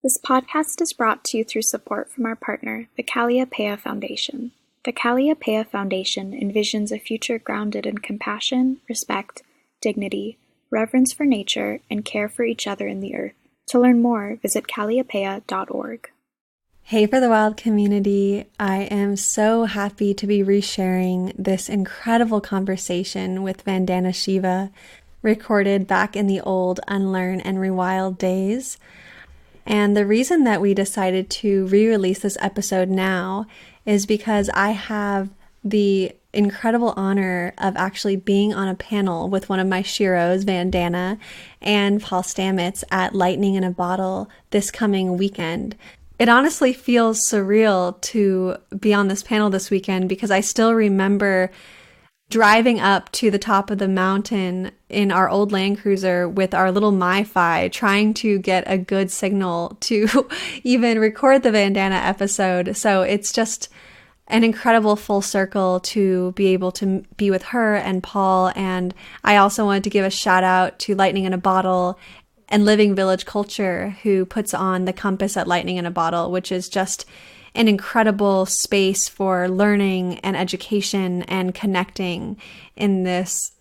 This podcast is brought to you through support from our partner, the Calliopeia Foundation. The Calliopeia Foundation envisions a future grounded in compassion, respect, dignity, reverence for nature, and care for each other in the earth. To learn more, visit calliopeia.org. Hey For the Wild community, I am so happy to be resharing this incredible conversation with Vandana Shiva, recorded back in the old Unlearn and Rewild days. And the reason that we decided to re-release this episode now is because I have the incredible honor of actually being on a panel with one of my sheroes, Vandana, and Paul Stamets at Lightning in a Bottle this coming weekend. It honestly feels surreal to be on this panel this weekend because I still remember driving up to the top of the mountain in our old Land Cruiser with our little MiFi, trying to get a good signal to even record the Vandana episode. So it's just an incredible full circle to be able to be with her and Paul. And I also wanted to give a shout out to Lightning in a Bottle and Living Village Culture, who puts on the Compass at Lightning in a Bottle, which is just an incredible space for learning and education and connecting in this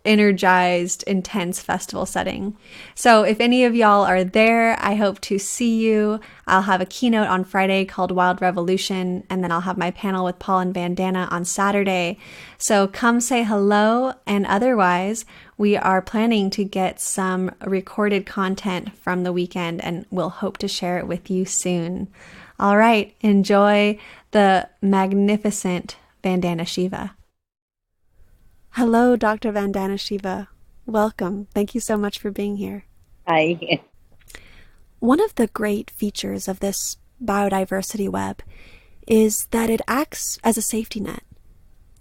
energized, intense festival setting. So if any of y'all are there, I hope to see you. I'll have a keynote on Friday called Wild Revolution, and then I'll have my panel with Paul and Vandana on Saturday. So come say hello, and otherwise, we are planning to get some recorded content from the weekend, and we'll hope to share it with you soon. All right, enjoy the magnificent Vandana Shiva. Hello, Dr. Vandana Shiva. Welcome. Thank you so much for being here. Hi. One of the great features of this biodiversity web is that it acts as a safety net.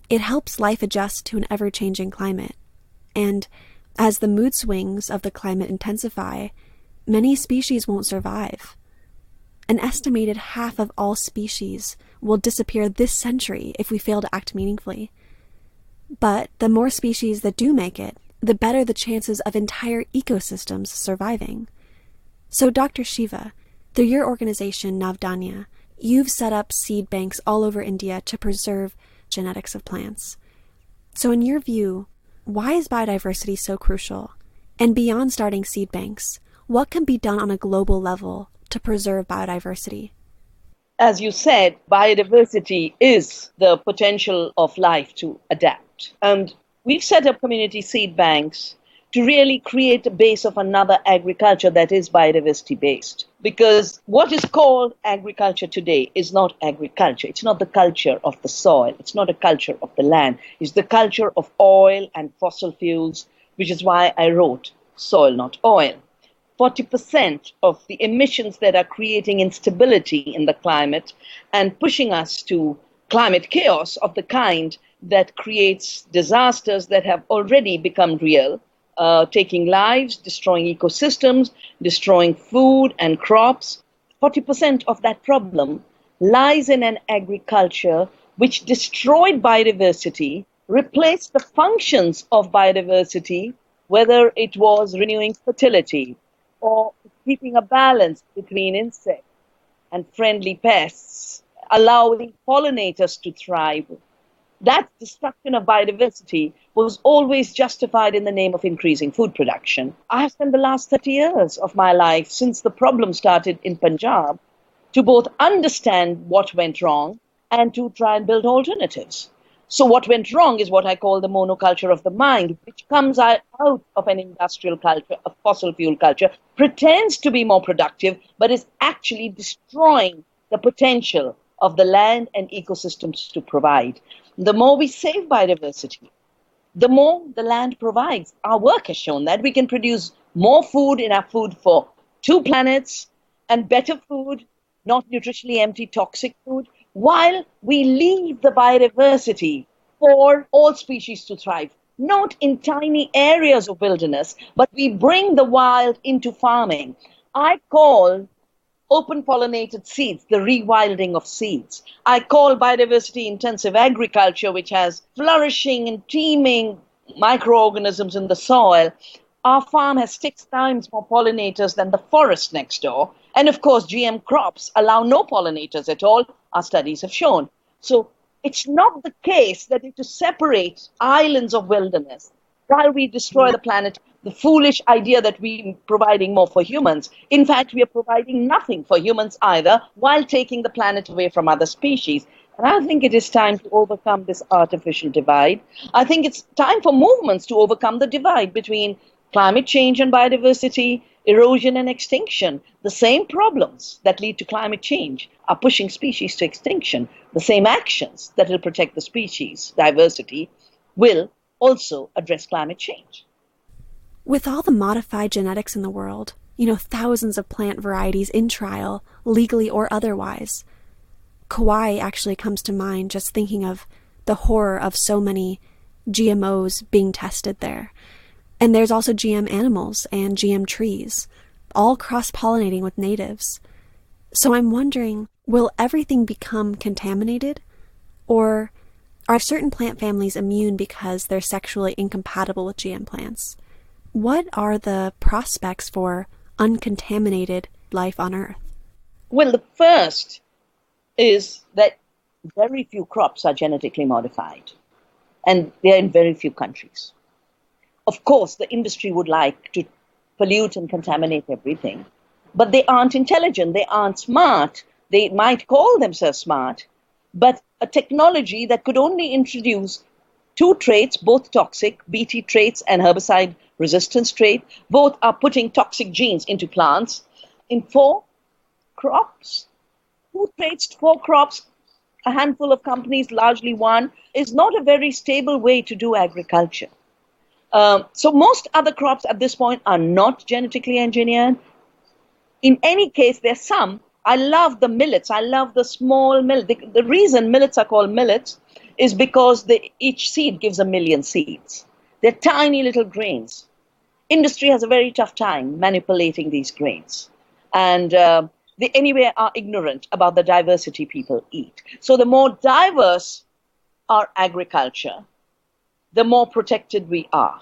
It helps life adjust to an ever-changing climate. And as the mood swings of the climate intensify, many species won't survive. An estimated half of all species will disappear this century if we fail to act meaningfully. But the more species that do make it, the better the chances of entire ecosystems surviving. So, Dr. Shiva, through your organization, Navdanya, you've set up seed banks all over India to preserve genetics of plants. So in your view, why is biodiversity so crucial? And beyond starting seed banks, what can be done on a global level to preserve biodiversity? As you said, biodiversity is the potential of life to adapt. And we've set up community seed banks to really create a base of another agriculture that is biodiversity based. Because what is called agriculture today is not agriculture. It's not the culture of the soil. It's not a culture of the land. It's the culture of oil and fossil fuels, which is why I wrote Soil Not Oil. 40% of the emissions that are creating instability in the climate and pushing us to climate chaos of the kind that creates disasters that have already become real, taking lives, destroying ecosystems, destroying food and crops. 40% of that problem lies in an agriculture which destroyed biodiversity, replaced the functions of biodiversity, whether it was renewing fertility, or keeping a balance between insects and friendly pests, allowing pollinators to thrive. That destruction of biodiversity was always justified in the name of increasing food production. I have spent the last 30 years of my life, since the problem started in Punjab, to both understand what went wrong and to try and build alternatives. So what went wrong is what I call the monoculture of the mind, which comes out of an industrial culture, a fossil fuel culture, pretends to be more productive, but is actually destroying the potential of the land and ecosystems to provide. The more we save biodiversity, the more the land provides. Our work has shown that we can produce more food in our food for 2 planets and better food, not nutritionally empty, toxic food, while we leave the biodiversity for all species to thrive, not in tiny areas of wilderness, but we bring the wild into farming. I call open pollinated seeds the rewilding of seeds. I call biodiversity intensive agriculture, which has flourishing and teeming microorganisms in the soil. Our farm has 6 times more pollinators than the forest next door, And of course, GM crops allow no pollinators at all, our studies have shown. So it's not the case that to separate islands of wilderness while we destroy the planet, the foolish idea that we're providing more for humans. In fact, we are providing nothing for humans either while taking the planet away from other species. And I think it is time to overcome this artificial divide. I think it's time for movements to overcome the divide between climate change and biodiversity, erosion and extinction. The same problems that lead to climate change are pushing species to extinction. The same actions that will protect the species diversity will also address climate change. With all the modified genetics in the world, thousands of plant varieties in trial, legally or otherwise, Kauai actually comes to mind just thinking of the horror of so many GMOs being tested there. And there's also GM animals and GM trees, all cross-pollinating with natives. So I'm wondering, will everything become contaminated? Or are certain plant families immune because they're sexually incompatible with GM plants? What are the prospects for uncontaminated life on Earth? Well, the first is that very few crops are genetically modified, and they're in very few countries. Of course, the industry would like to pollute and contaminate everything, but they aren't intelligent, they aren't smart. They might call themselves smart, but a technology that could only introduce two traits, both toxic, Bt traits and herbicide resistance trait, both are putting toxic genes into plants in 4 crops. 2 traits, 4 crops, a handful of companies, largely one, is not a very stable way to do agriculture. So most other crops at this point are not genetically engineered. In any case, there's some. I love the millets. I love the small millet. The reason millets are called millets is because each seed gives 1 million seeds. They're tiny little grains. Industry has a very tough time manipulating these grains. And they anyway are ignorant about the diversity people eat. So the more diverse our agriculture, the more protected we are.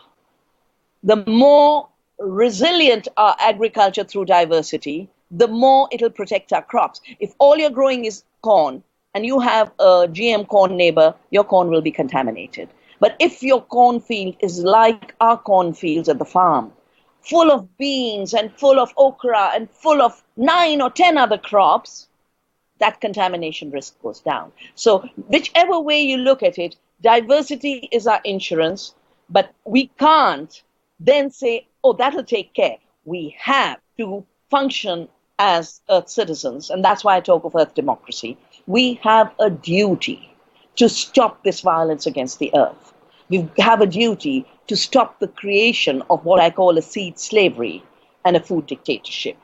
The more resilient our agriculture through diversity, the more it'll protect our crops. If all you're growing is corn and you have a GM corn neighbor, your corn will be contaminated. But if your cornfield is like our cornfields at the farm, full of beans and full of okra and full of 9 or 10 other crops, that contamination risk goes down. So whichever way you look at it, diversity is our insurance, but we can't then say, oh, that'll take care. We have to function as Earth citizens, and that's why I talk of Earth democracy. We have a duty to stop this violence against the Earth. We have a duty to stop the creation of what I call a seed slavery and a food dictatorship,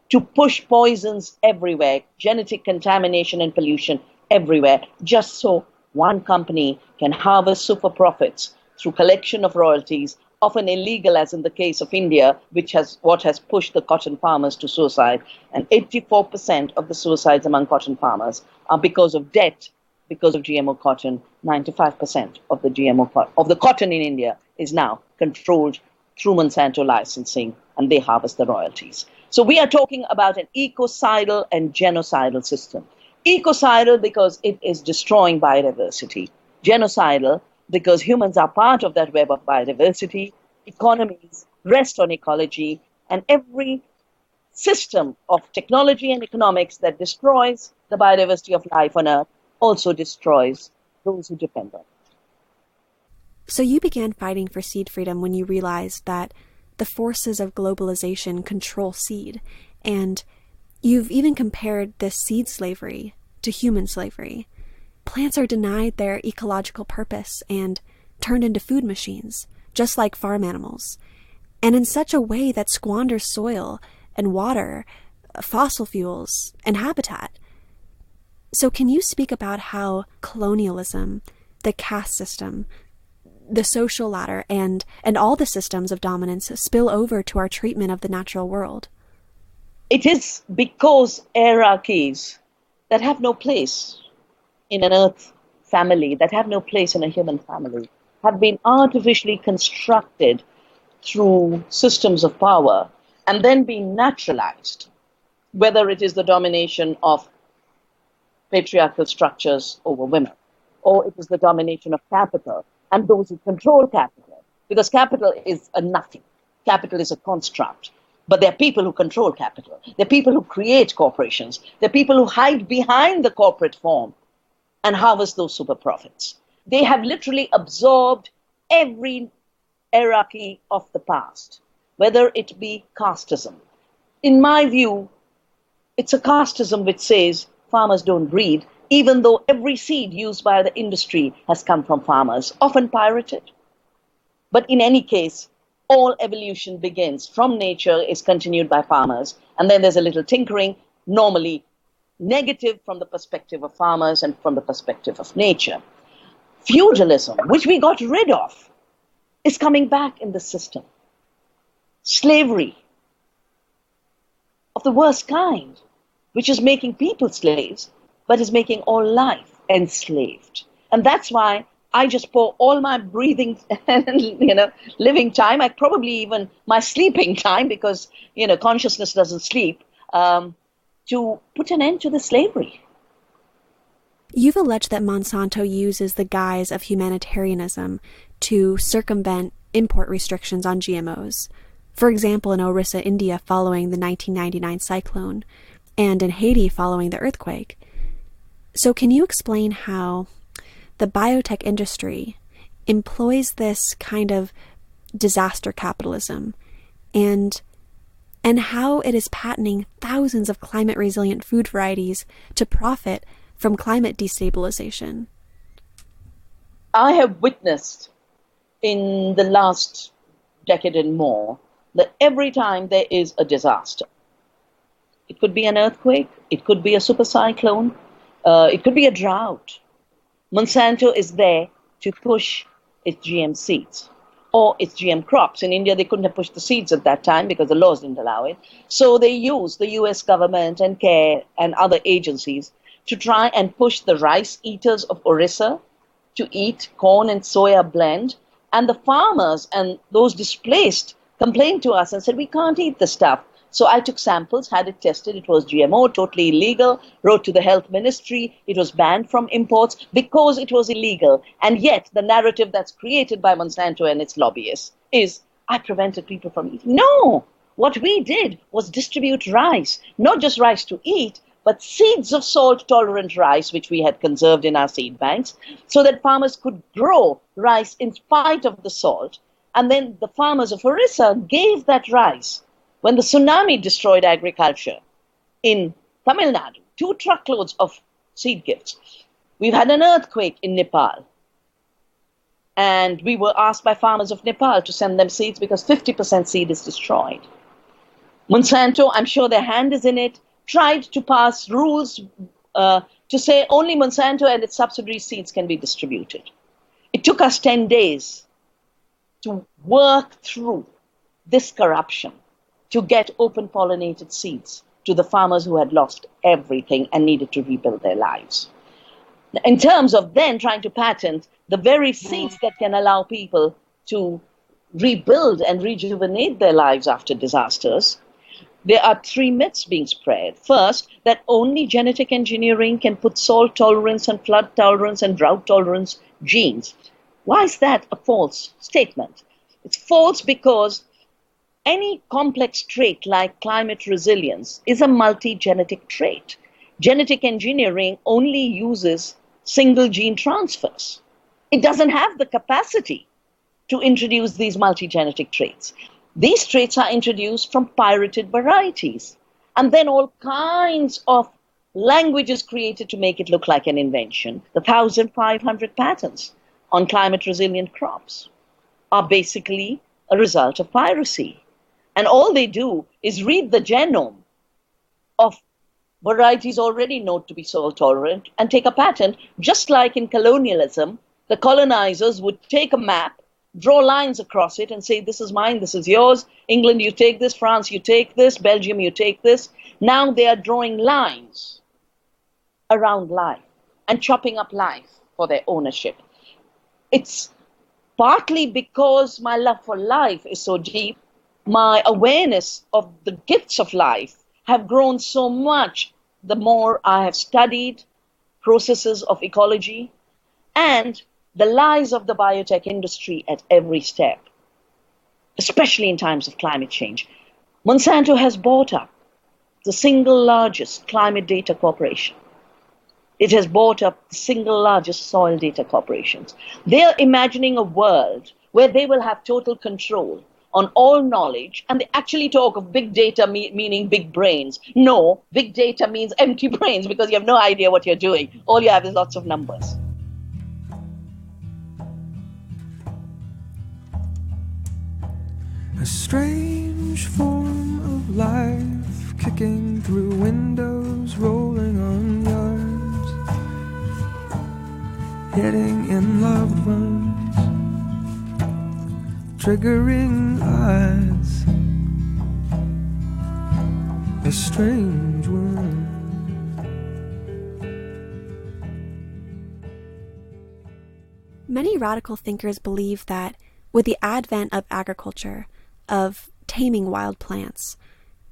to push poisons everywhere, genetic contamination and pollution everywhere, just so one company can harvest super profits through collection of royalties, often illegal, as in the case of India, which has pushed the cotton farmers to suicide. And 84% of the suicides among cotton farmers are because of debt, because of GMO cotton. 95% of the cotton in India is now controlled through Monsanto licensing, and they harvest the royalties. So we are talking about an ecocidal and genocidal system. Ecocidal because it is destroying biodiversity. Genocidal because humans are part of that web of biodiversity. Economies rest on ecology, and every system of technology and economics that destroys the biodiversity of life on Earth also destroys those who depend on it. So you began fighting for seed freedom when you realized that the forces of globalization control seed, and you've even compared this seed slavery to human slavery. Plants are denied their ecological purpose and turned into food machines, just like farm animals, and in such a way that squanders soil and water, fossil fuels, and habitat. So can you speak about how colonialism, the caste system, the social ladder, and all the systems of dominance spill over to our treatment of the natural world? It is because hierarchies that have no place in an Earth family, that have no place in a human family, have been artificially constructed through systems of power and then been naturalized whether it is the domination of patriarchal structures over women, or it is the domination of capital and those who control capital, because capital is a nothing. Capital is a construct. But there are people who control capital. There are people who create corporations. There are people who hide behind the corporate form and harvest those super profits. They have literally absorbed every hierarchy of the past, whether it be casteism. In my view, it's a casteism which says farmers don't breed, even though every seed used by the industry has come from farmers, often pirated. But in any case, all evolution begins from nature, is continued by farmers, and then there's a little tinkering, normally negative from the perspective of farmers and from the perspective of nature. Feudalism, which we got rid of, is coming back in the system. Slavery of the worst kind, which is making people slaves, but is making all life enslaved. And that's why I just pour all my breathing and, living time, probably even my sleeping time, because, consciousness doesn't sleep, to put an end to the slavery. You've alleged that Monsanto uses the guise of humanitarianism to circumvent import restrictions on GMOs. For example, in Orissa, India, following the 1999 cyclone, and in Haiti following the earthquake. So can you explain how the biotech industry employs this kind of disaster capitalism and how it is patenting thousands of climate-resilient food varieties to profit from climate destabilization? I have witnessed in the last decade and more that every time there is a disaster, it could be an earthquake, it could be a super cyclone, it could be a drought, Monsanto is there to push its GM seeds or its GM crops. In India, they couldn't have pushed the seeds at that time because the laws didn't allow it. So they used the US government and ENCORE and other agencies to try and push the rice eaters of Orissa to eat corn and soya blend. And the farmers and those displaced complained to us and said, we can't eat this stuff. So I took samples, had it tested. It was GMO, totally illegal, wrote to the health ministry. It was banned from imports because it was illegal. And yet the narrative that's created by Monsanto and its lobbyists is, I prevented people from eating. No, what we did was distribute rice, not just rice to eat, but seeds of salt-tolerant rice, which we had conserved in our seed banks, so that farmers could grow rice in spite of the salt. And then the farmers of Orissa gave that rice. When the tsunami destroyed agriculture in Tamil Nadu, 2 truckloads of seed gifts. We've had an earthquake in Nepal. And we were asked by farmers of Nepal to send them seeds because 50% seed is destroyed. Monsanto, I'm sure their hand is in it, tried to pass rules to say only Monsanto and its subsidiary seeds can be distributed. It took us 10 days to work through this corruption, to get open pollinated seeds to the farmers who had lost everything and needed to rebuild their lives. In terms of then trying to patent the very seeds that can allow people to rebuild and rejuvenate their lives after disasters, there are 3 myths being spread. First, that only genetic engineering can put salt tolerance and flood tolerance and drought tolerance genes. Why is that a false statement? It's false because any complex trait like climate resilience is a multi-genetic trait. Genetic engineering only uses single gene transfers. It doesn't have the capacity to introduce these multi-genetic traits. These traits are introduced from pirated varieties. And then all kinds of languages created to make it look like an invention. The 1,500 patents on climate resilient crops are basically a result of piracy. And all they do is read the genome of varieties already known to be salt tolerant and take a patent, just like in colonialism, the colonizers would take a map, draw lines across it and say, this is mine, this is yours. England, you take this. France, you take this. Belgium, you take this. Now they are drawing lines around life and chopping up life for their ownership. It's partly because my love for life is so deep. My awareness of the gifts of life have grown so much the more I have studied processes of ecology and the lies of the biotech industry at every step, especially in times of climate change. Monsanto has bought up the single largest climate data corporation. It has bought up the single largest soil data corporations. They are imagining a world where they will have total control on all knowledge, and they actually talk of big data meaning big brains. No, big data means empty brains because you have no idea what you're doing. All you have is lots of numbers. A strange form of life kicking through windows, rolling on yards, hitting in loved ones, triggering odds. A strange one. Many radical thinkers believe that with the advent of agriculture, of taming wild plants,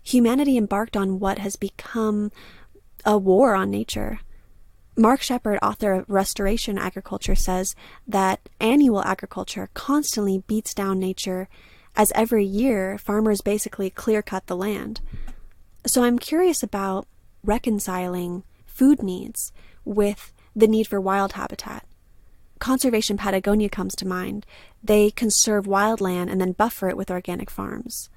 humanity embarked on what has become a war on nature. Mark Shepard, author of Restoration Agriculture, says that annual agriculture constantly beats down nature, as every year farmers basically clear-cut the land. So I'm curious about reconciling food needs with the need for wild habitat. Conservation Patagonia comes to mind. They conserve wildland and then buffer it with organic farms.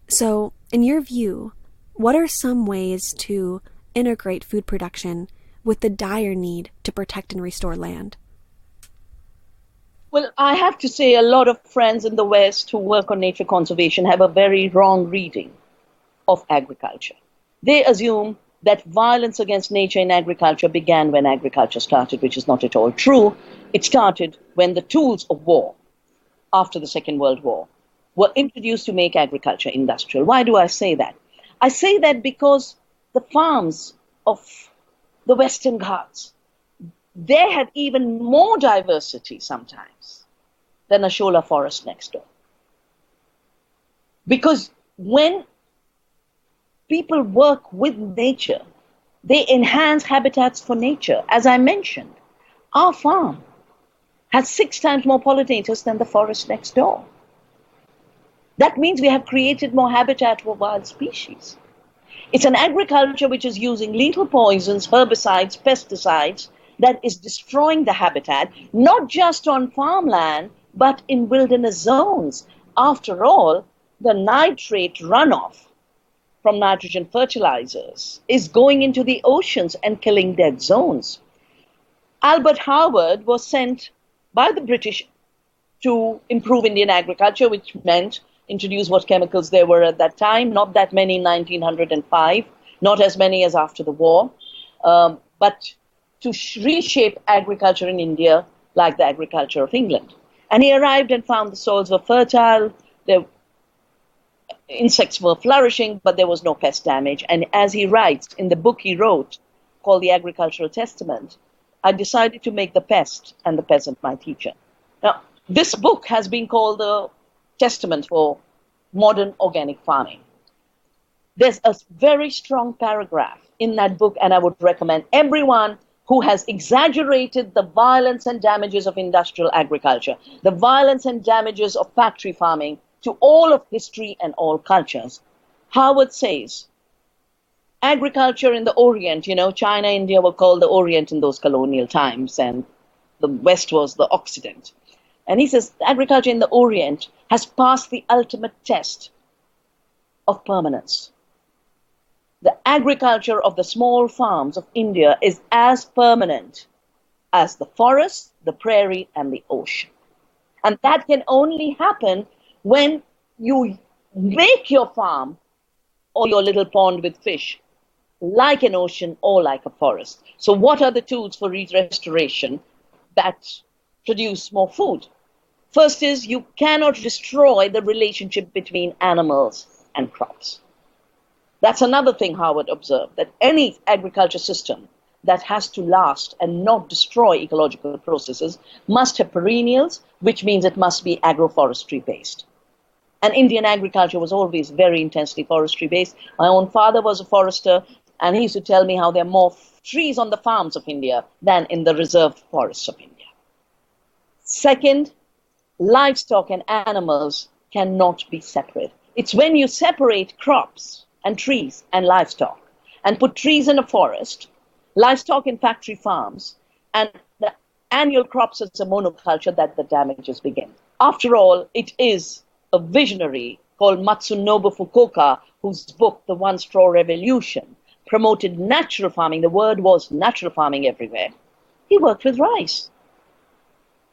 So, in your view, what are some ways to integrate food production with the dire need to protect and restore land? Well, I have to say a lot of friends in the West who work on nature conservation have a very wrong reading of agriculture. They assume that violence against nature in agriculture began when agriculture started, which is not at all true. It started when the tools of war, after the Second World War, were introduced to make agriculture industrial. Why do I say that? I say that because the farms of the Western Ghats, they had even more diversity sometimes than a shola forest next door. Because when people work with nature, they enhance habitats for nature. As I mentioned, our farm has 6 times more pollinators than the forest next door. That means we have created more habitat for wild species. It's an agriculture which is using lethal poisons, herbicides, pesticides, that is destroying the habitat, not just on farmland, but in wilderness zones. After all, the nitrate runoff from nitrogen fertilizers is going into the oceans and killing dead zones. Albert Howard was sent by the British to improve Indian agriculture, which meant introduce what chemicals there were at that time, not that many in 1905, not as many as after the war, but to reshape agriculture in India like the agriculture of England. And he arrived and found the soils were fertile, the insects were flourishing, but there was no pest damage. And as he writes in the book he wrote, called The Agricultural Testament, I decided to make the pest and the peasant my teacher. Now, this book has been called the testament for modern organic farming. There's a very strong paragraph in that book, and I would recommend everyone who has exaggerated the violence and damages of industrial agriculture, the violence and damages of factory farming to all of history and all cultures. Howard says, agriculture in the Orient, China, India were called the Orient in those colonial times, and the West was the Occident. And he says, agriculture in the Orient has passed the ultimate test of permanence. The agriculture of the small farms of India is as permanent as the forest, the prairie, and the ocean. And that can only happen when you make your farm or your little pond with fish like an ocean or like a forest. So what are the tools for restoration that produce more food? First is you cannot destroy the relationship between animals and crops. That's another thing Howard observed, that any agriculture system that has to last and not destroy ecological processes must have perennials, which means it must be agroforestry based. And Indian agriculture was always very intensely forestry based. My own father was a forester, and he used to tell me how there are more trees on the farms of India than in the reserved forests of India. Second, livestock and animals cannot be separate. It's when you separate crops and trees and livestock and put trees in a forest, livestock in factory farms, and the annual crops as a monoculture that the damages begin. After all, it is a visionary called Matsunobu Fukuoka, whose book, The One Straw Revolution, promoted natural farming. The word was natural farming everywhere. He worked with rice,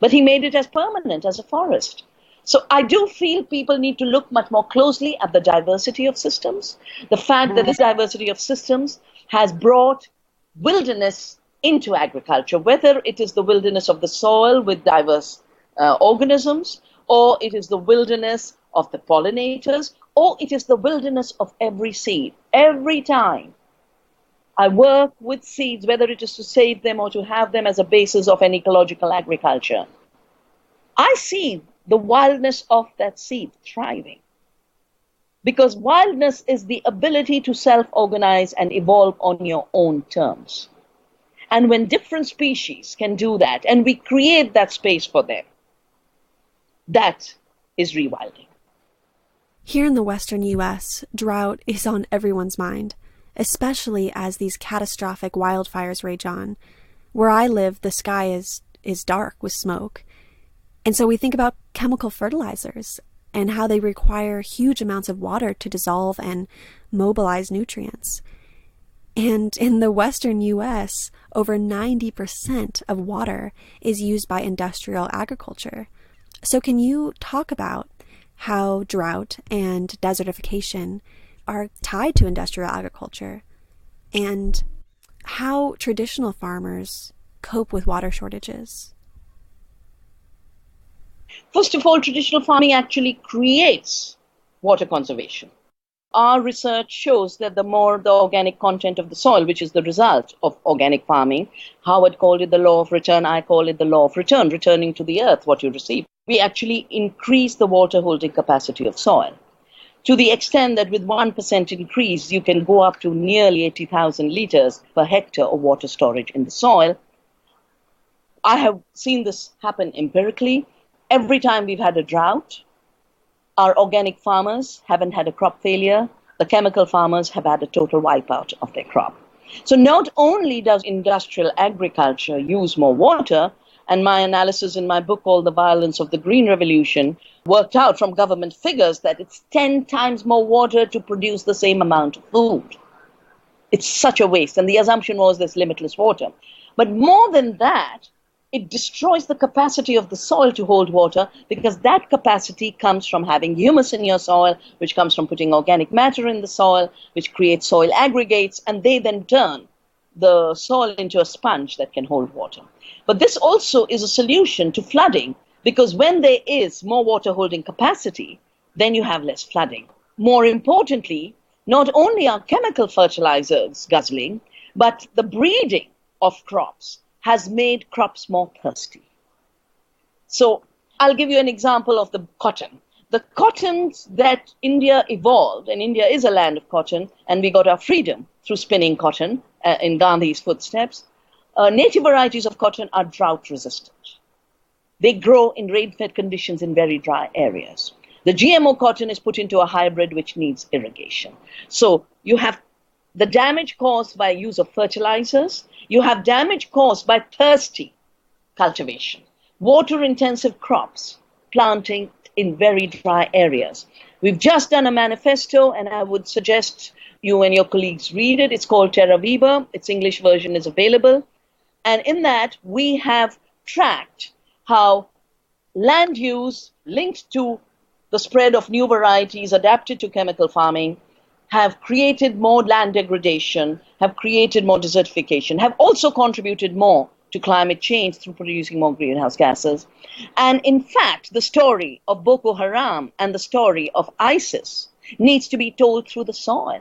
but he made it as permanent as a forest. So I do feel people need to look much more closely at the diversity of systems, the fact that this diversity of systems has brought wilderness into agriculture, whether it is the wilderness of the soil with diverse organisms, or it is the wilderness of the pollinators, or it is the wilderness of every seed. Every time I work with seeds, whether it is to save them or to have them as a basis of an ecological agriculture, I see the wildness of that seed thriving. Because wildness is the ability to self-organize and evolve on your own terms. And when different species can do that, and we create that space for them, that is rewilding. Here in the western U.S., drought is on everyone's mind, especially as these catastrophic wildfires rage on. Where I live, the sky is dark with smoke. And so we think about chemical fertilizers and how they require huge amounts of water to dissolve and mobilize nutrients. And in the western U.S., over 90% of water is used by industrial agriculture. So can you talk about how drought and desertification are tied to industrial agriculture and how traditional farmers cope with water shortages? First of all, traditional farming actually creates water conservation. Our research shows that the more the organic content of the soil, which is the result of organic farming, Howard called it the law of return, I call it the law of return, returning to the earth what you receive. We actually increase the water holding capacity of soil to the extent that with 1% increase, you can go up to nearly 80,000 liters per hectare of water storage in the soil. I have seen this happen empirically. Every time we've had a drought, our organic farmers haven't had a crop failure. The chemical farmers have had a total wipeout of their crop. So not only does industrial agriculture use more water, and my analysis in my book called The Violence of the Green Revolution worked out from government figures that it's 10 times more water to produce the same amount of food. It's such a waste. And the assumption was there's limitless water. But more than that, it destroys the capacity of the soil to hold water, because that capacity comes from having humus in your soil, which comes from putting organic matter in the soil, which creates soil aggregates, and they then turn the soil into a sponge that can hold water. But this also is a solution to flooding, because when there is more water holding capacity, then you have less flooding. More importantly, not only are chemical fertilizers guzzling, but the breeding of crops has made crops more thirsty. So I'll give you an example of the cotton. The cottons that India evolved, and India is a land of cotton, and we got our freedom through spinning cotton in Gandhi's footsteps. Native varieties of cotton are drought resistant. They grow in rain-fed conditions in very dry areas. The GMO cotton is put into a hybrid which needs irrigation. So you have the damage caused by use of fertilizers. You have damage caused by thirsty cultivation, water-intensive crops, planting in very dry areas. We've just done a manifesto, and I would suggest you and your colleagues read it. It's called Terra Viva. Its English version is available. And in that, we have tracked how land use linked to the spread of new varieties adapted to chemical farming have created more land degradation, have created more desertification, have also contributed more to climate change through producing more greenhouse gases. And in fact, the story of Boko Haram and the story of ISIS needs to be told through the soil.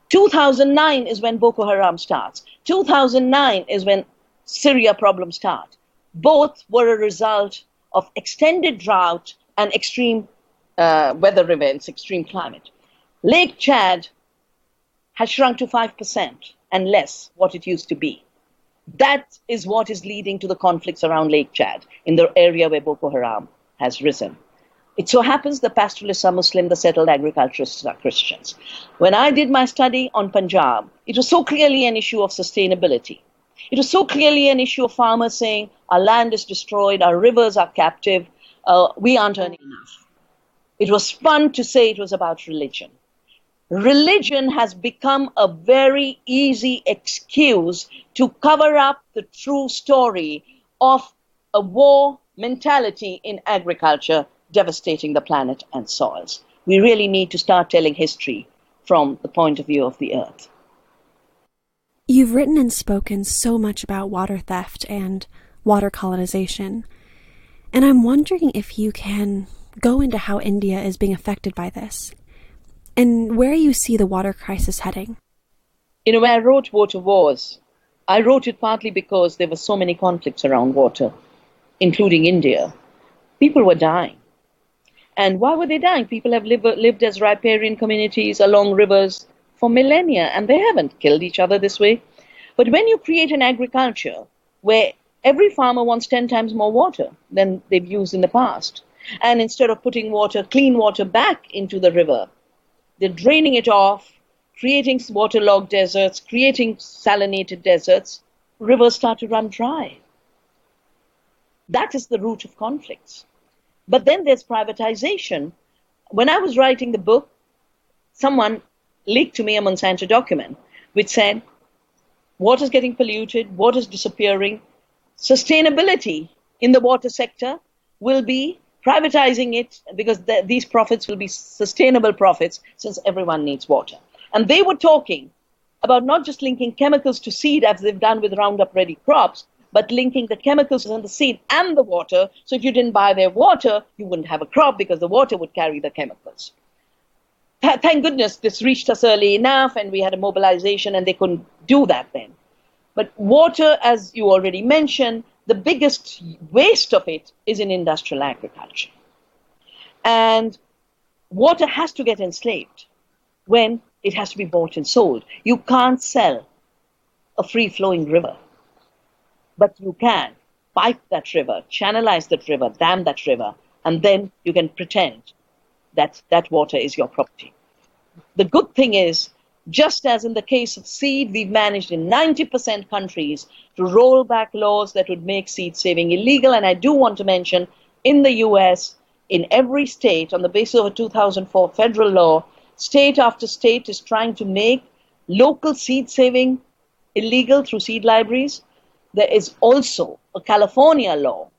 2009 is when Boko Haram starts. 2009 is when Syria problems start. Both were a result of extended drought and extreme weather events, extreme climate. Lake Chad has shrunk to 5% and less what it used to be. That is what is leading to the conflicts around Lake Chad in the area where Boko Haram has risen. It so happens the pastoralists are Muslim, the settled agriculturists are Christians. When I did my study on Punjab, it was so clearly an issue of sustainability. It was so clearly an issue of farmers saying, our land is destroyed, our rivers are captive, we aren't earning enough. It was fun to say it was about religion. Religion has become a very easy excuse to cover up the true story of a war mentality in agriculture devastating the planet and soils. We really need to start telling history from the point of view of the earth. You've written and spoken so much about water theft and water colonization, and I'm wondering if you can go into how India is being affected by this, and where you see the water crisis heading. When I wrote Water Wars, I wrote it partly because there were so many conflicts around water, including India. People were dying. And why were they dying? People have lived as riparian communities along rivers for millennia, and they haven't killed each other this way. But when you create an agriculture where every farmer wants 10 times more water than they've used in the past, and instead of putting clean water back into the river, they're draining it off, creating waterlogged deserts, creating salinated deserts, rivers start to run dry. That is the root of conflicts. But then there's privatization. When I was writing the book, someone leaked to me a Monsanto document which said, water's getting polluted, water's disappearing. Sustainability in the water sector will be privatizing it because these profits will be sustainable profits since everyone needs water. And they were talking about not just linking chemicals to seed as they've done with Roundup Ready crops, but linking the chemicals in the seed and the water. So if you didn't buy their water, you wouldn't have a crop because the water would carry the chemicals. Thank goodness this reached us early enough and we had a mobilization and they couldn't do that then. But water, as you already mentioned, the biggest waste of it is in industrial agriculture. And water has to get enslaved when it has to be bought and sold. You can't sell a free-flowing river, but you can pipe that river, channelize that river, dam that river, and then you can pretend that that water is your property. The good thing is, just as in the case of seed, we've managed in 90% countries to roll back laws that would make seed saving illegal. And I do want to mention, in the US, in every state, on the basis of a 2004 federal law, state after state is trying to make local seed saving illegal through seed libraries. There is also a California law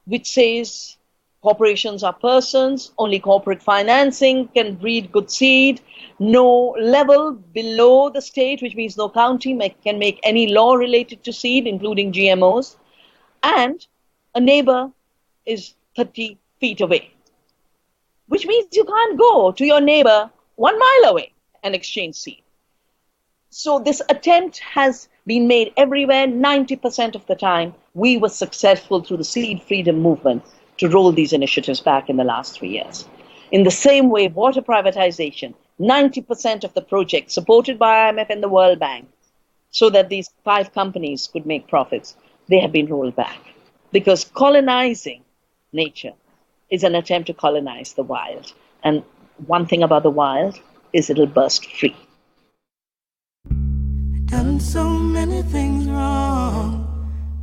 which says corporations are persons, only corporate financing can breed good seed. No level below the state, which means no county, can make any law related to seed, including GMOs. And a neighbor is 30 feet away, which means you can't go to your neighbor 1 mile away and exchange seed. So this attempt has been made everywhere. 90% of the time, we were successful through the seed freedom movement to roll these initiatives back in the last 3 years. In the same way, water privatization, 90% of the projects supported by IMF and the World Bank, so that these 5 companies could make profits, they have been rolled back. Because colonizing nature is an attempt to colonize the wild. And one thing about the wild is it'll burst free. Done so many things wrong,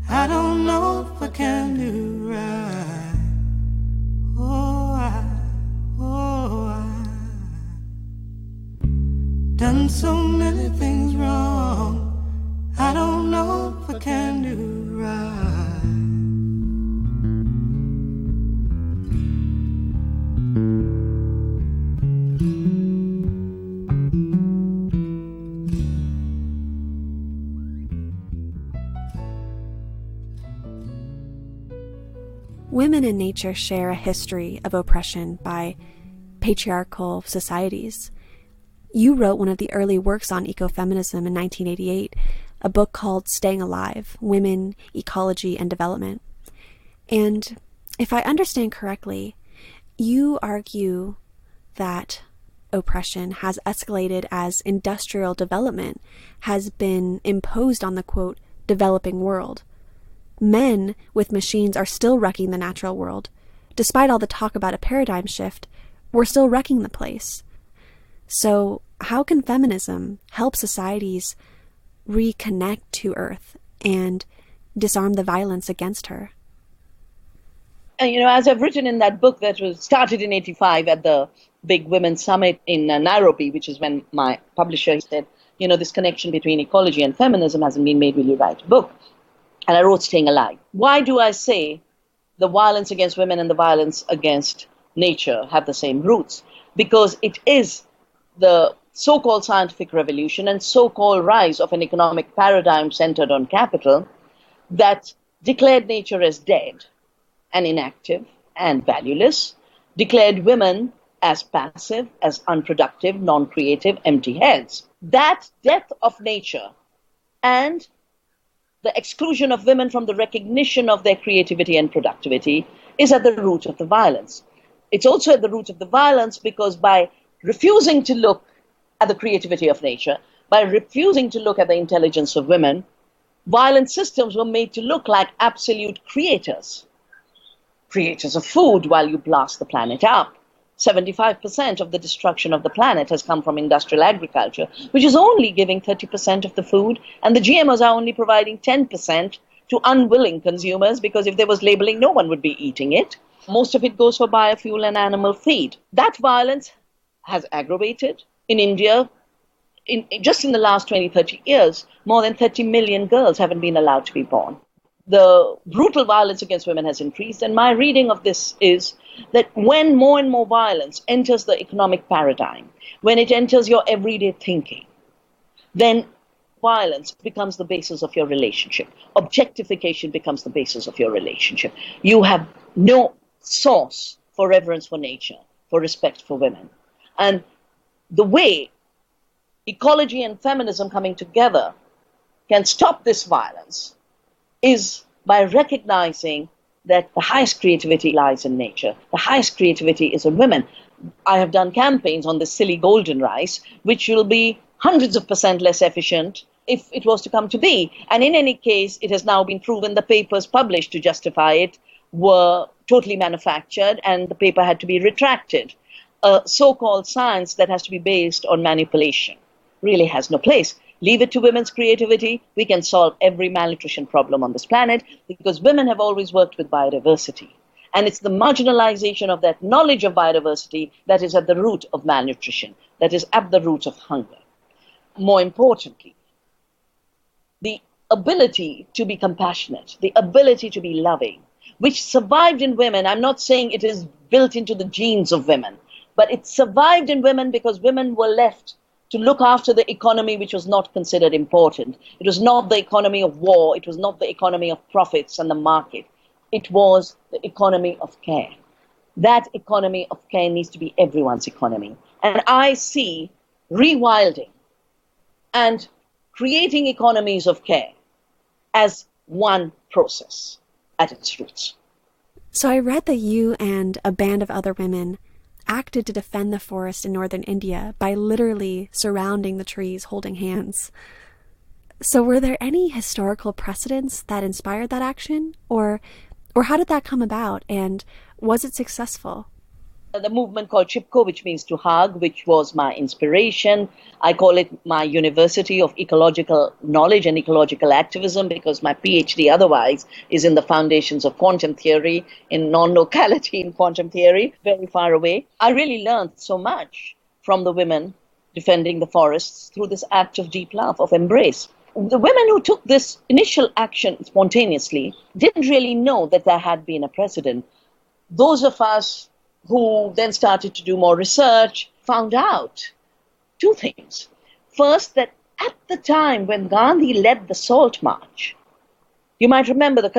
I don't know if I can do right. Done so many things wrong, I don't know if I can do right. Women in nature share a history of oppression by patriarchal societies. You wrote one of the early works on ecofeminism in 1988, a book called Staying Alive: Women, Ecology, and Development. And if I understand correctly, you argue that oppression has escalated as industrial development has been imposed on the, quote, developing world. Men with machines are still wrecking the natural world. Despite all the talk about a paradigm shift, we're still wrecking the place. So how can feminism help societies reconnect to Earth and disarm the violence against her? And, as I've written in that book that was started in 85 at the big women's summit in Nairobi, which is when my publisher said, this connection between ecology and feminism hasn't been made, will you write a book? And I wrote Staying Alive. Why do I say the violence against women and the violence against nature have the same roots? Because it is the so-called scientific revolution and so-called rise of an economic paradigm centered on capital that declared nature as dead and inactive and valueless, declared women as passive, as unproductive, non-creative, empty heads. That death of nature and the exclusion of women from the recognition of their creativity and productivity is at the root of the violence. It's also at the root of the violence because by refusing to look at the creativity of nature, by refusing to look at the intelligence of women, violent systems were made to look like absolute creators. Creators of food while you blast the planet up. 75% of the destruction of the planet has come from industrial agriculture, which is only giving 30% of the food, and the GMOs are only providing 10% to unwilling consumers, because if there was labeling, no one would be eating it. Most of it goes for biofuel and animal feed. That violence has aggravated. In India, just in the last 20, 30 years, more than 30 million girls haven't been allowed to be born. The brutal violence against women has increased, and my reading of this is that when more and more violence enters the economic paradigm, when it enters your everyday thinking, then violence becomes the basis of your relationship. Objectification becomes the basis of your relationship. You have no source for reverence for nature, for respect for women. And the way ecology and feminism coming together can stop this violence is by recognizing that the highest creativity lies in nature. The highest creativity is in women. I have done campaigns on this silly golden rice, which will be hundreds of % less efficient if it was to come to be. And in any case, it has now been proven the papers published to justify it were totally manufactured, and the paper had to be retracted. A so-called science that has to be based on manipulation really has no place. Leave it to women's creativity. We can solve every malnutrition problem on this planet because women have always worked with biodiversity. And it's the marginalization of that knowledge of biodiversity that is at the root of malnutrition, that is at the root of hunger. More importantly, the ability to be compassionate, the ability to be loving, which survived in women. I'm not saying it is built into the genes of women, but it survived in women because women were left to look after the economy which was not considered important. It was not the economy of war. It was not the economy of profits and the market. It was the economy of care. That economy of care needs to be everyone's economy. And I see rewilding and creating economies of care as one process at its roots. So I read that you and a band of other women acted to defend the forest in northern India by literally surrounding the trees holding hands. So were there any historical precedents that inspired that action? Or how did that come about, and was it successful? The movement called CHIPCO, which means to hug, which was my inspiration. I call it my University of Ecological Knowledge and Ecological Activism because my PhD otherwise is in the foundations of quantum theory, in non-locality in quantum theory, very far away. I really learned so much from the women defending the forests through this act of deep love, of embrace. The women who took this initial action spontaneously didn't really know that there had been a precedent. Those of us who then started to do more research, found out two things. First, that at the time when Gandhi led the Salt March, you might remember the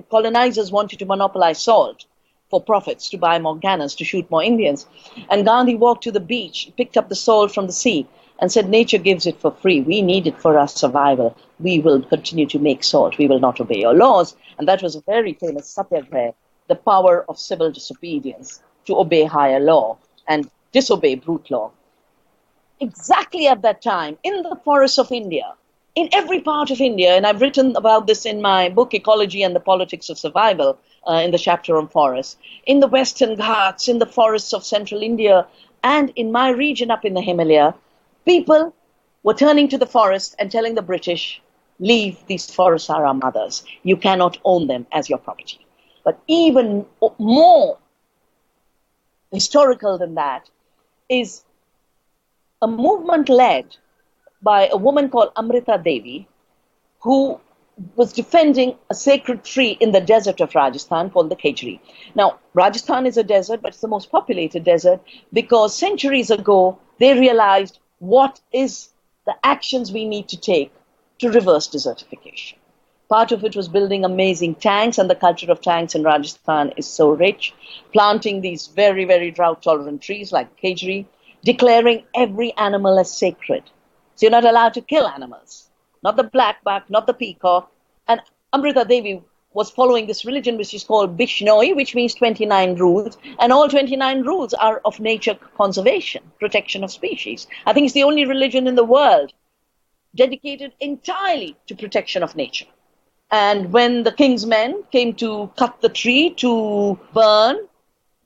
colonizers wanted to monopolize salt for profits, to buy more cannons, to shoot more Indians. And Gandhi walked to the beach, picked up the salt from the sea, and said, nature gives it for free. We need it for our survival. We will continue to make salt. We will not obey your laws. And that was a very famous satyagraha, the power of civil disobedience, to obey higher law. and disobey brute law. Exactly at that time, in the forests of India, in every part of India, and I've written about this in my book, Ecology and the Politics of Survival, in the chapter on forests, in the Western Ghats, in the forests of central India, and in my region up in the Himalaya, people were turning to the forest and telling the British, leave, these forests are our mothers. You cannot own them as your property. But even more historical than that is a movement led by a woman called Amrita Devi, who was defending a sacred tree in the desert of Rajasthan called the Khejri. Now, Rajasthan is a desert, but it's the most populated desert because centuries ago they realized what is the actions we need to take to reverse desertification. Part of it was building amazing tanks, and the culture of tanks in Rajasthan is so rich, planting these very, very drought-tolerant trees like Khejri, declaring every animal as sacred. So you're not allowed to kill animals, not the blackbuck, not the peacock. And Amrita Devi was following this religion which is called Bishnoi, which means 29 rules. And all 29 rules are of nature conservation, protection of species. I think it's the only religion in the world dedicated entirely to protection of nature. And when the king's men came to cut the tree, to burn,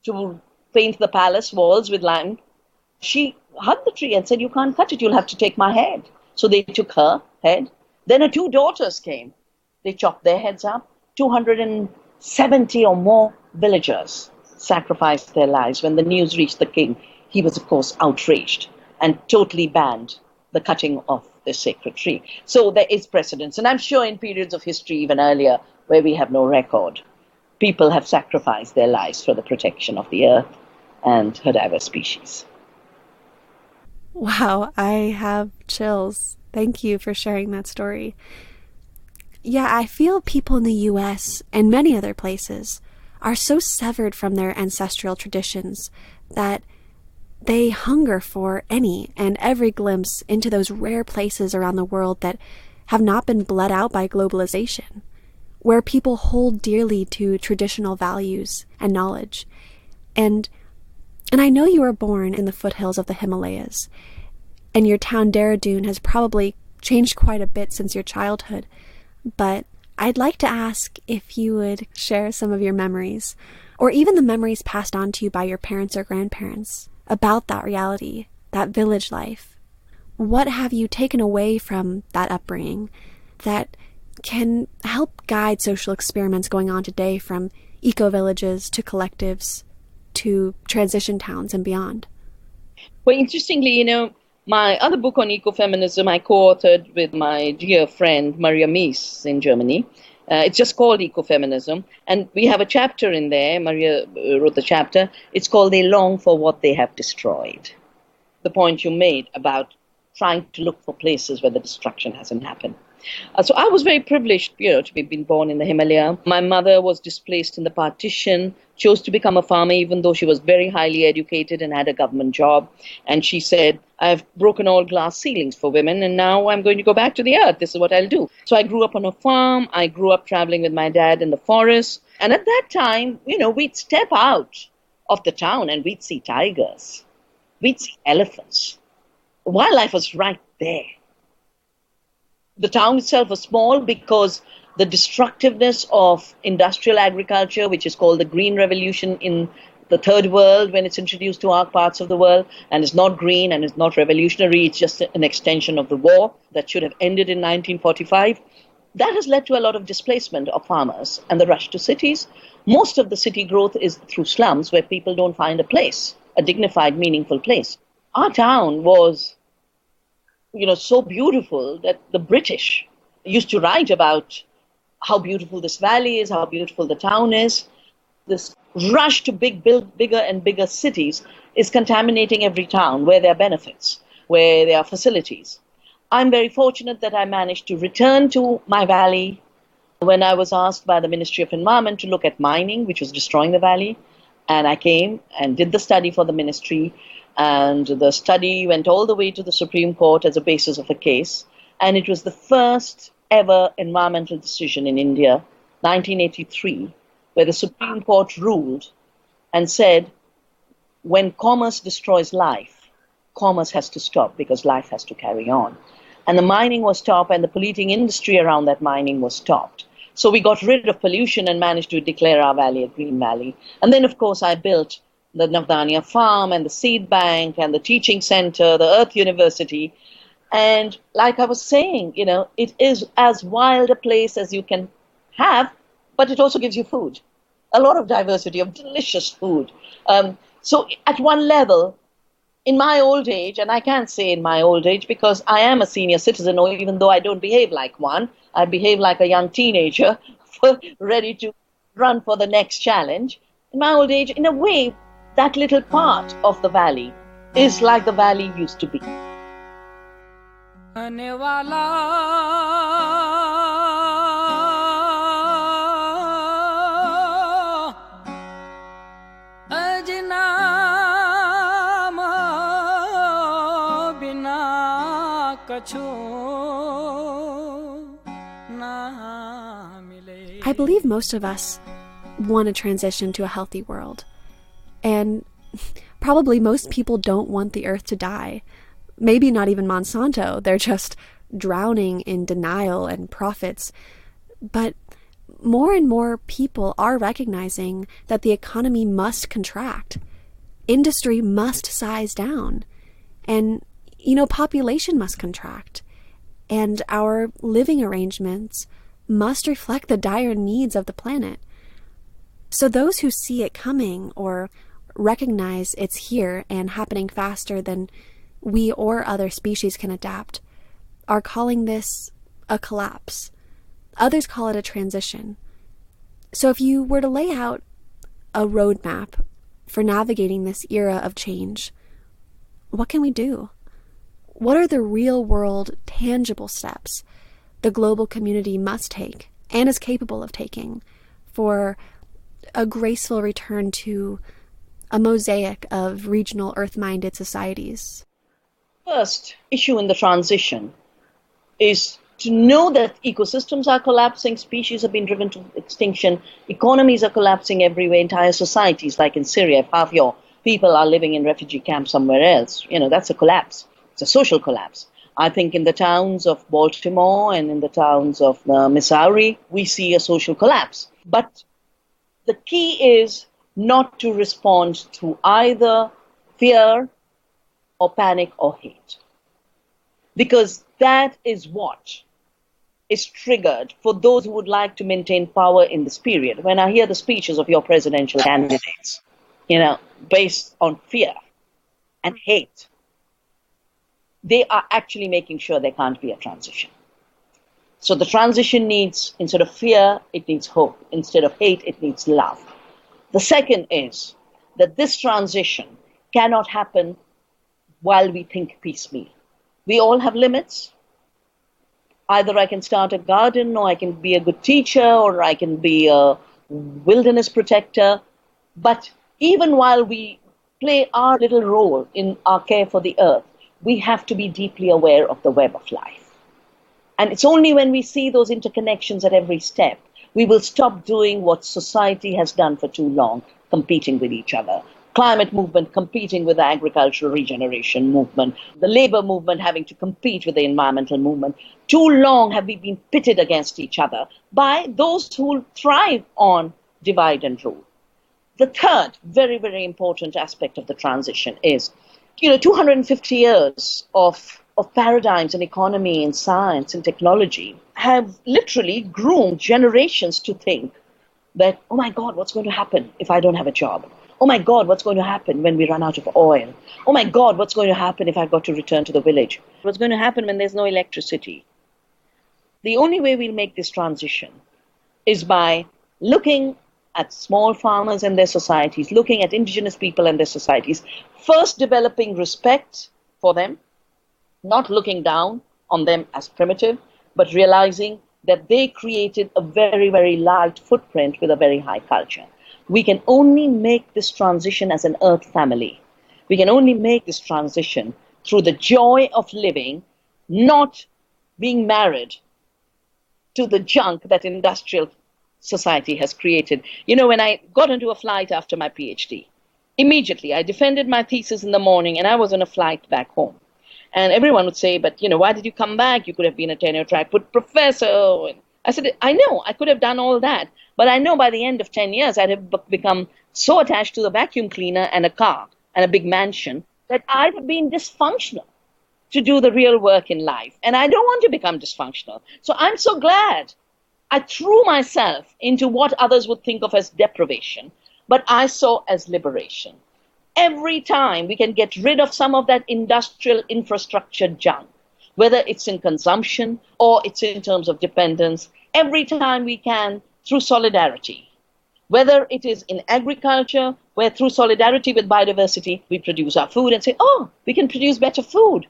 to paint the palace walls with lime, she hugged the tree and said, you can't cut it, you'll have to take my head. So they took her head. Then her two daughters came. They chopped their heads up. 270 or more villagers sacrificed their lives. When the news reached the king, he was, of course, outraged and totally banned the cutting of the sacred tree. So there is precedence. And I'm sure in periods of history, even earlier, where we have no record, people have sacrificed their lives for the protection of the earth and her diverse species. Wow, I have chills. Thank you for sharing that story. Yeah, I feel people in the US and many other places are so severed from their ancestral traditions that they hunger for any and every glimpse into those rare places around the world that have not been bled out by globalization, where people hold dearly to traditional values and knowledge. And I know you were born in the foothills of the Himalayas, and your town Dehradun has probably changed quite a bit since your childhood, but I'd like to ask if you would share some of your memories, or even the memories passed on to you by your parents or grandparents, about that reality, that village life. What have you taken away from that upbringing that can help guide social experiments going on today, from eco-villages to collectives to transition towns and beyond? Well, interestingly, my other book on ecofeminism I co-authored with my dear friend Maria Mies in Germany. It's just called Ecofeminism. And we have a chapter in there. Maria wrote the chapter. It's called They Long for What They Have Destroyed. The point you made about trying to look for places where the destruction hasn't happened. So I was very privileged, to be been born in the Himalaya. My mother was displaced in the partition, chose to become a farmer even though she was very highly educated and had a government job. And she said, I've broken all glass ceilings for women and now I'm going to go back to the earth. This is what I'll do. So I grew up on a farm. I grew up traveling with my dad in the forest. And at that time, we'd step out of the town and we'd see tigers. We'd see elephants. Wildlife was right there. The town itself was small because the destructiveness of industrial agriculture, which is called the Green Revolution in the third world when it's introduced to our parts of the world, and it's not green and it's not revolutionary, it's just an extension of the war that should have ended in 1945. That has led to a lot of displacement of farmers and the rush to cities. Most of the city growth is through slums where people don't find a place, a dignified, meaningful place. Our town was so beautiful that the British used to write about how beautiful this valley is, how beautiful the town is. This rush to build bigger and bigger cities is contaminating every town where there are benefits, where there are facilities. I'm very fortunate that I managed to return to my valley when I was asked by the Ministry of Environment to look at mining, which was destroying the valley. And I came and did the study for the ministry. And the study went all the way to the Supreme Court as a basis of a case. And it was the first ever environmental decision in India, 1983, where the Supreme Court ruled and said, when commerce destroys life, commerce has to stop because life has to carry on. And the mining was stopped, and the polluting industry around that mining was stopped. So we got rid of pollution and managed to declare our valley a green valley. And then, of course, I built the Navdanya farm and the seed bank and the teaching center, the Earth University. And like I was saying, it is as wild a place as you can have, but it also gives you food. A lot of diversity of delicious food. So at one level, in my old age, and I can't say in my old age because I am a senior citizen, or even though I don't behave like one, I behave like a young teenager ready to run for the next challenge. In my old age, in a way, that little part of the valley is like the valley used to be. I believe most of us want to transition to a healthy world. And probably most people don't want the earth to die. Maybe not even Monsanto. They're just drowning in denial and profits. But more and more people are recognizing that the economy must contract. Industry must size down. And, population must contract. And our living arrangements must reflect the dire needs of the planet. So those who see it coming or recognize it's here and happening faster than we or other species can adapt are calling this a collapse. Others call it a transition. So if you were to lay out a roadmap for navigating this era of change, what can we do? What are the real-world, tangible steps the global community must take and is capable of taking for a graceful return to a mosaic of regional earth-minded societies? First issue in the transition is to know that ecosystems are collapsing, species have been driven to extinction, economies are collapsing everywhere, entire societies, like in Syria, if half your people are living in refugee camps somewhere else, that's a collapse. It's a social collapse. I think in the towns of Baltimore and in the towns of Missouri, we see a social collapse. But the key is not to respond to either fear or panic or hate. Because that is what is triggered for those who would like to maintain power in this period. When I hear the speeches of your presidential candidates, based on fear and hate, they are actually making sure there can't be a transition. So the transition needs, instead of fear, it needs hope. Instead of hate, it needs love. The second is that this transition cannot happen while we think piecemeal. We all have limits. Either I can start a garden, or I can be a good teacher, or I can be a wilderness protector. But even while we play our little role in our care for the earth, we have to be deeply aware of the web of life. And it's only when we see those interconnections at every step, we will stop doing what society has done for too long, competing with each other. Climate movement competing with the agricultural regeneration movement, the labor movement having to compete with the environmental movement. Too long have we been pitted against each other by those who thrive on divide and rule. The third very, very important aspect of the transition is 250 years of paradigms in economy, in science, in technology have literally groomed generations to think that, oh my God, what's going to happen if I don't have a job? Oh my God, what's going to happen when we run out of oil? Oh my God, what's going to happen if I've got to return to the village? What's going to happen when there's no electricity? The only way we'll make this transition is by looking at small farmers and their societies, looking at indigenous people and their societies, first developing respect for them, not looking down on them as primitive, but realizing that they created a very, very large footprint with a very high culture. We can only make this transition as an earth family. We can only make this transition through the joy of living, not being married to the junk that industrial society has created. When I got into a flight after my PhD, Immediately, I defended my thesis in the morning and I was on a flight back home. And everyone would say, but, why did you come back? You could have been a tenure track professor. And I said, I know, I could have done all that. But I know by the end of 10 years, I'd have become so attached to the vacuum cleaner and a car and a big mansion that I'd have been dysfunctional to do the real work in life. And I don't want to become dysfunctional. So I'm so glad I threw myself into what others would think of as deprivation, but I saw as liberation. Every time we can get rid of some of that industrial infrastructure junk, whether it's in consumption or it's in terms of dependence, every time we can through solidarity, whether it is in agriculture, where through solidarity with biodiversity, we produce our food and say, oh, we can produce better food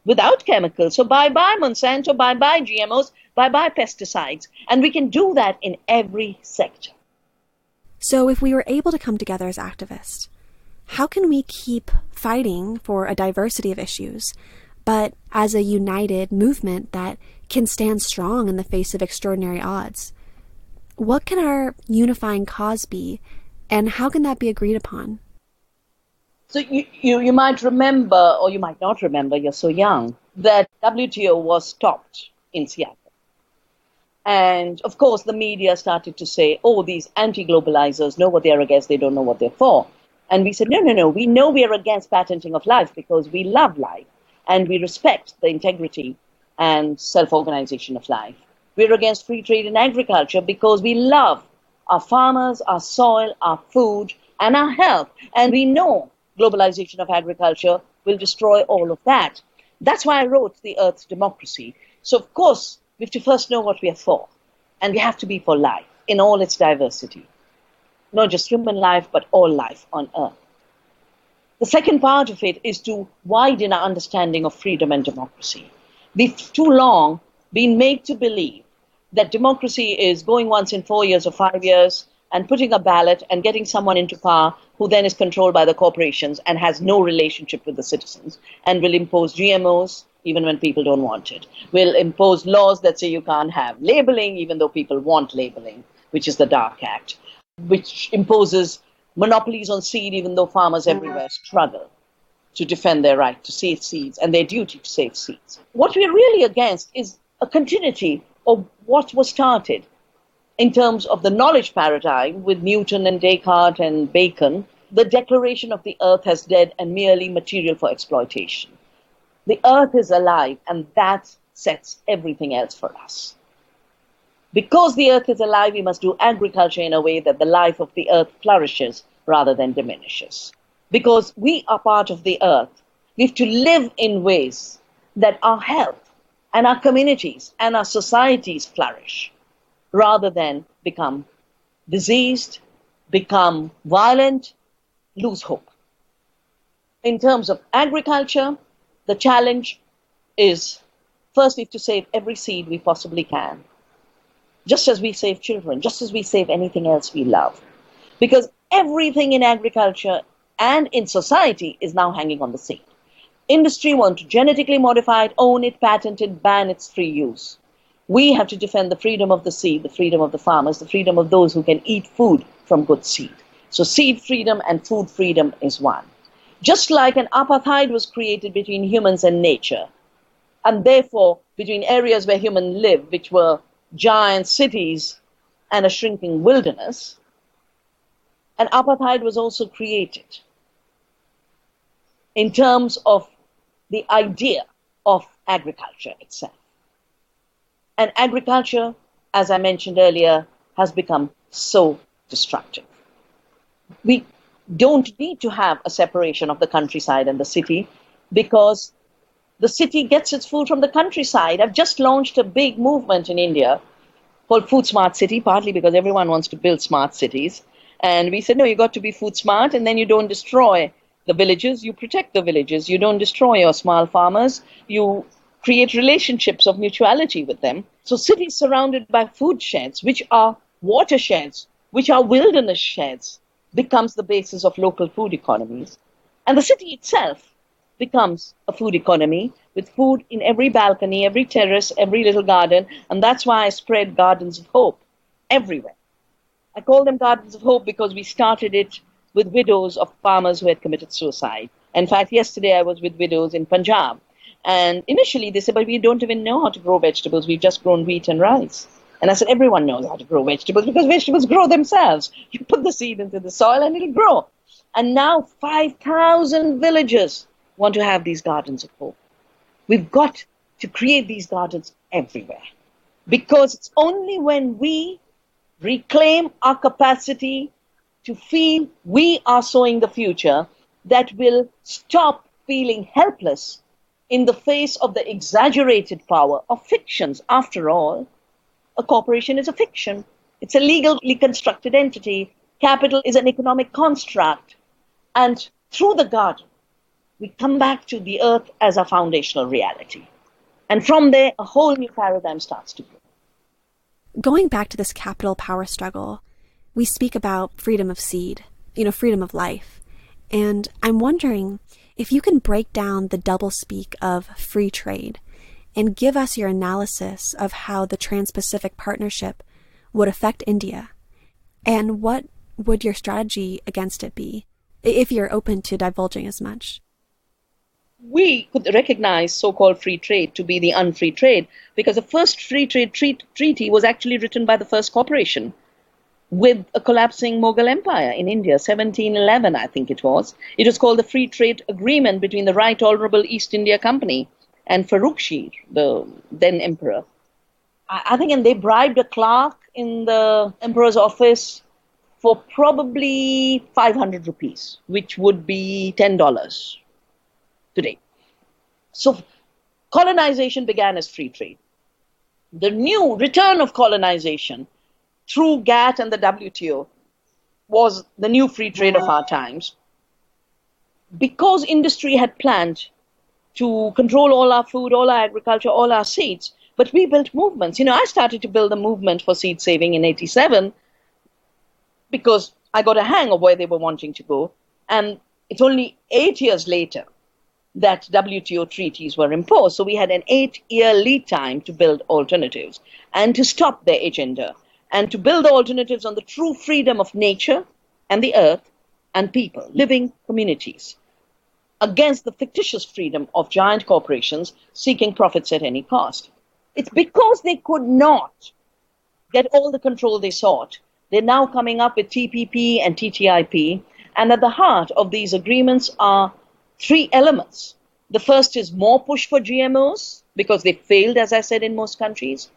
without chemicals. So bye-bye Monsanto, bye-bye GMOs, bye-bye pesticides. And we can do that in every sector. So if we were able to come together as activists, how can we keep fighting for a diversity of issues, but as a united movement that can stand strong in the face of extraordinary odds? What can our unifying cause be, and how can that be agreed upon? So you might remember, or you might not remember, you're so young, that WTO was stopped in Seattle. And of course, the media started to say, oh, these anti-globalizers know what they're against, they don't know what they're for. And we said, no, we know we are against patenting of life because we love life and we respect the integrity and self-organization of life. We're against free trade in agriculture because we love our farmers, our soil, our food, and our health. And we know globalization of agriculture will destroy all of that. That's why I wrote The Earth's Democracy. So, of course, we have to first know what we are for. And we have to be for life in all its diversity. Not just human life, but all life on Earth. The second part of it is to widen our understanding of freedom and democracy. We've too long been made to believe that democracy is going once in 4 years or 5 years and putting a ballot and getting someone into power who then is controlled by the corporations and has no relationship with the citizens and will impose GMOs even when people don't want it, will impose laws that say you can't have labeling even though people want labeling, which is the Dark Act, which imposes monopolies on seed even though farmers everywhere struggle to defend their right to save seeds and their duty to save seeds. What we're really against is a continuity of what was started in terms of the knowledge paradigm with Newton and Descartes and Bacon, the declaration of the earth as dead and merely material for exploitation. The earth is alive, and that sets everything else for us. Because the earth is alive, we must do agriculture in a way that the life of the earth flourishes rather than diminishes. Because we are part of the earth, we have to live in ways that our health and our communities and our societies flourish, rather than become diseased, become violent, lose hope. In terms of agriculture, the challenge is, first we have to save every seed we possibly can, just as we save children, just as we save anything else we love. Because everything in agriculture and in society is now hanging on the seed. Industry want to genetically modify it, own it, patent it, ban its free use. We have to defend the freedom of the seed, the freedom of the farmers, the freedom of those who can eat food from good seed. So seed freedom and food freedom is one. Just like an apartheid was created between humans and nature, and therefore between areas where humans live, which were giant cities and a shrinking wilderness, an apartheid was also created in terms of the idea of agriculture itself. And agriculture, as I mentioned earlier, has become so destructive. We don't need to have a separation of the countryside and the city because the city gets its food from the countryside. I've just launched a big movement in India called Food Smart City, partly because everyone wants to build smart cities. And we said, no, you got to be food smart, and then you don't destroy the villages, you protect the villages. You don't destroy your small farmers. You create relationships of mutuality with them. So cities surrounded by food sheds, which are watersheds, which are wilderness sheds, becomes the basis of local food economies. And the city itself becomes a food economy with food in every balcony, every terrace, every little garden. And that's why I spread gardens of hope everywhere. I call them gardens of hope because we started it with widows of farmers who had committed suicide. In fact, yesterday I was with widows in Punjab. And initially they said, but we don't even know how to grow vegetables. We've just grown wheat and rice. And I said, everyone knows how to grow vegetables because vegetables grow themselves. You put the seed into the soil and it'll grow. And now 5,000 villagers want to have these gardens of hope. We've got to create these gardens everywhere. Because it's only when we reclaim our capacity to feel we are sowing the future that will stop feeling helpless in the face of the exaggerated power of fictions. After all, a corporation is a fiction. It's a legally constructed entity. Capital is an economic construct. And through the garden, we come back to the earth as a foundational reality. And from there, a whole new paradigm starts to grow. Going back to this capital power struggle, we speak about freedom of seed, freedom of life. And I'm wondering if you can break down the doublespeak of free trade and give us your analysis of how the Trans-Pacific Partnership would affect India. And what would your strategy against it be, if you're open to divulging as much? We could recognize so-called free trade to be the unfree trade because the first free trade treaty was actually written by the first corporation with a collapsing Mughal Empire in India, 1711, I think it was. It was called the Free Trade Agreement between the Right Honorable East India Company and Farrukhshir, the then emperor. I think, and they bribed a clerk in the emperor's office for probably 500 rupees, which would be $10 today. So colonization began as free trade. The new return of colonization through GATT and the WTO was the new free trade of our times. Because industry had planned to control all our food, all our agriculture, all our seeds, but we built movements. I started to build a movement for seed saving in 87 because I got a hang of where they were wanting to go. And it's only 8 years later that WTO treaties were imposed. So we had an 8-year lead time to build alternatives and to stop their agenda and to build alternatives on the true freedom of nature and the earth and people, living communities, against the fictitious freedom of giant corporations seeking profits at any cost. It's because they could not get all the control they sought. They're now coming up with TPP and TTIP. And at the heart of these agreements are three elements. The first is more push for GMOs, because they failed, as I said, in most countries.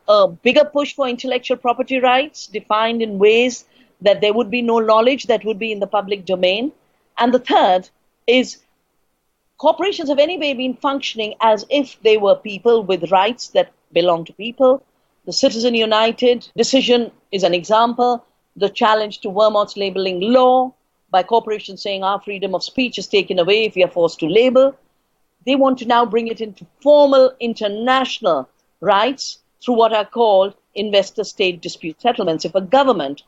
A bigger push for intellectual property rights, defined in ways that there would be no knowledge that would be in the public domain. And the third is corporations have anyway been functioning as if they were people with rights that belong to people. The Citizen United decision is an example. The challenge to Vermont's labeling law by corporations saying our freedom of speech is taken away if we are forced to label. They want to now bring it into formal international rights through what are called investor-state dispute settlements. If a government,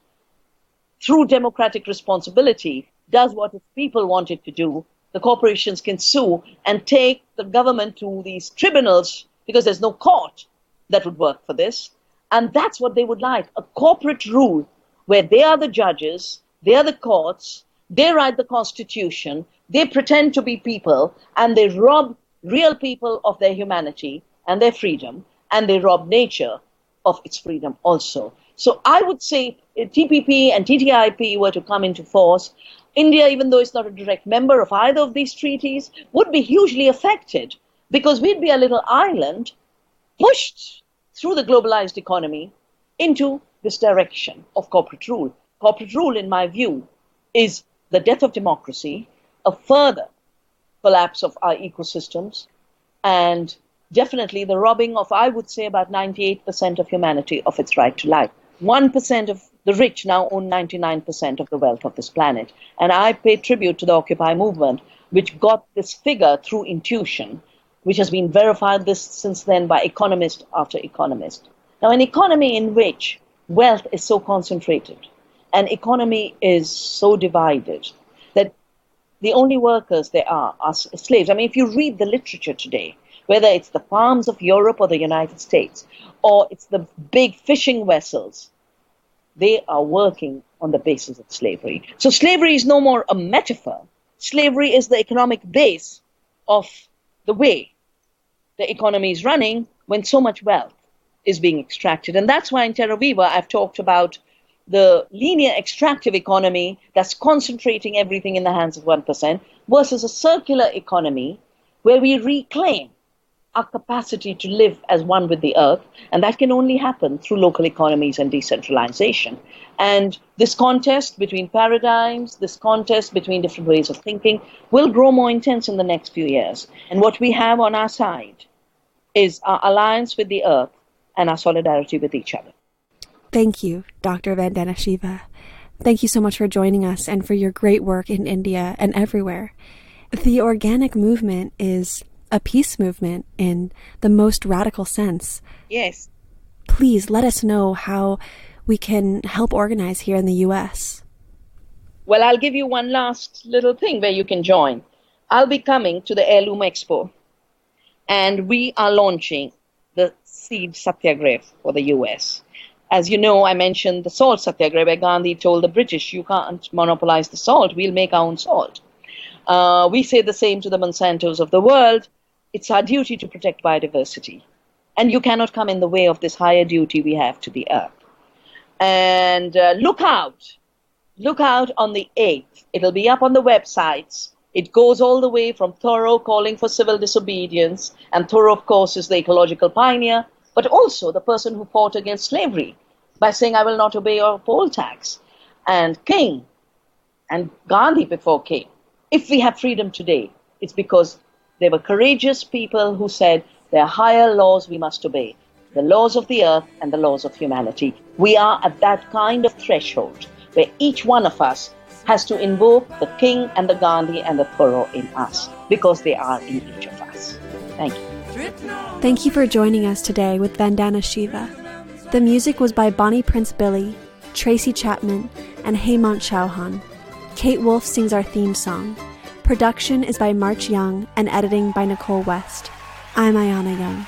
through democratic responsibility, does what its people want it to do, the corporations can sue and take the government to these tribunals because there's no court that would work for this. And that's what they would like, a corporate rule where they are the judges, they are the courts, they write the constitution, they pretend to be people, and they rob real people of their humanity and their freedom, and they rob nature of its freedom also. So I would say if TPP and TTIP were to come into force, India, even though it's not a direct member of either of these treaties, would be hugely affected because we'd be a little island pushed through the globalized economy into this direction of corporate rule. Corporate rule, in my view, is the death of democracy, a further collapse of our ecosystems, and definitely the robbing of, I would say, about 98% of humanity of its right to life. 1% of the rich now own 99% of the wealth of this planet. And I pay tribute to the Occupy movement, which got this figure through intuition, which has been verified this since then by economist after economist. Now, an economy in which wealth is so concentrated, an economy is so divided, that the only workers there are slaves. I mean, if you read the literature today, whether it's the farms of Europe or the United States, or it's the big fishing vessels, they are working on the basis of slavery. So slavery is no more a metaphor. Slavery is the economic base of the way the economy is running when so much wealth is being extracted. And that's why in Terra Viva I've talked about the linear extractive economy that's concentrating everything in the hands of 1% versus a circular economy where we reclaim our capacity to live as one with the earth, and that can only happen through local economies and decentralization. And this contest between paradigms, this contest between different ways of thinking will grow more intense in the next few years. And what we have on our side is our alliance with the earth and our solidarity with each other. Thank you, Dr. Vandana Shiva. Thank you so much for joining us and for your great work in India and everywhere. The organic movement is a peace movement in the most radical sense. Yes. Please let us know how we can help organize here in the U.S. Well, I'll give you one last little thing where you can join. I'll be coming to the Heirloom Expo, and we are launching the seed satyagraha for the U.S. As you know, I mentioned the salt satyagraha where Gandhi told the British, you can't monopolize the salt, we'll make our own salt. We say the same to the monsantos of the world. It's our duty to protect biodiversity. And you cannot come in the way of this higher duty we have to the earth. And look out on the 8th. It'll be up on the websites. It goes all the way from Thoreau calling for civil disobedience, and Thoreau, of course, is the ecological pioneer, but also the person who fought against slavery by saying, I will not obey your poll tax. And King, and Gandhi before King. If we have freedom today, it's because there were courageous people who said there are higher laws we must obey, the laws of the earth and the laws of humanity. We are at that kind of threshold where each one of us has to invoke the King and the Gandhi and the Thoreau in us, because they are in each of us. Thank you. Thank you for joining us today with Vandana Shiva. The music was by Bonnie Prince Billy, Tracy Chapman, and Hemant Chauhan. Kate Wolf sings our theme song. Production is by March Young and editing by Nicole West. I'm Ayana Young.